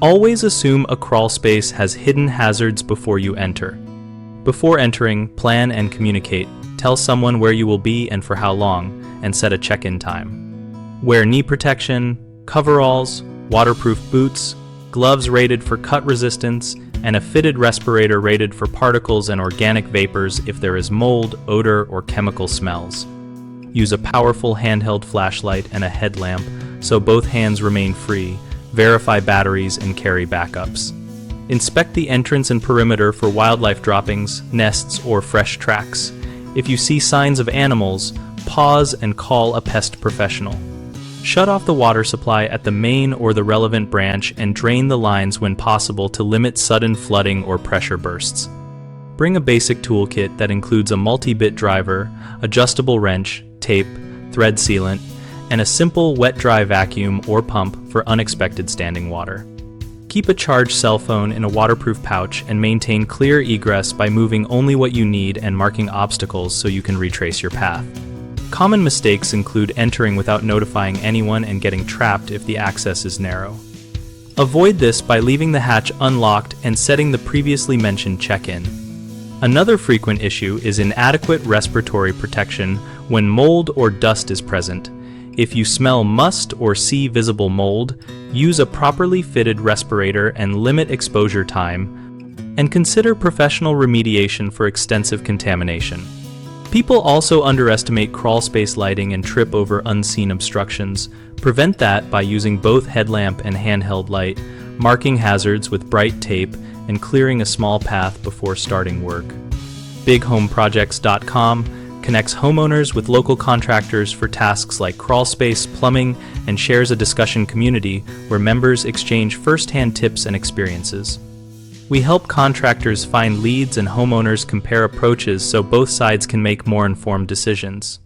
Always assume a crawl space has hidden hazards before you enter. Before entering, plan and communicate. Tell someone where you will be and for how long, and set a check-in time. Wear knee protection, coveralls, waterproof boots, gloves rated for cut resistance, and a fitted respirator rated for particles and organic vapors if there is mold, odor, or chemical smells. Use a powerful handheld flashlight and a headlamp so both hands remain free. Verify batteries and carry backups. Inspect the entrance and perimeter for wildlife droppings, nests, or fresh tracks. If you see signs of animals, pause and call a pest professional. Shut off the water supply at the main or the relevant branch and drain the lines when possible to limit sudden flooding or pressure bursts. Bring a basic toolkit that includes a multi-bit driver, adjustable wrench, tape, thread sealant, and a simple wet-dry vacuum or pump for unexpected standing water. Keep a charged cell phone in a waterproof pouch and maintain clear egress by moving only what you need and marking obstacles so you can retrace your path. Common mistakes include entering without notifying anyone and getting trapped if the access is narrow. Avoid this by leaving the hatch unlocked and setting the previously mentioned check-in. Another frequent issue is inadequate respiratory protection when mold or dust is present. If you smell must or see visible mold, use a properly fitted respirator and limit exposure time, and consider professional remediation for extensive contamination. People also underestimate crawl space lighting and trip over unseen obstructions. Prevent that by using both headlamp and handheld light, marking hazards with bright tape, and clearing a small path before starting work. BigHomeProjects.com connects homeowners with local contractors for tasks like crawl space, plumbing, and shares a discussion community where members exchange first-hand tips and experiences. We help contractors find leads and homeowners compare approaches so both sides can make more informed decisions.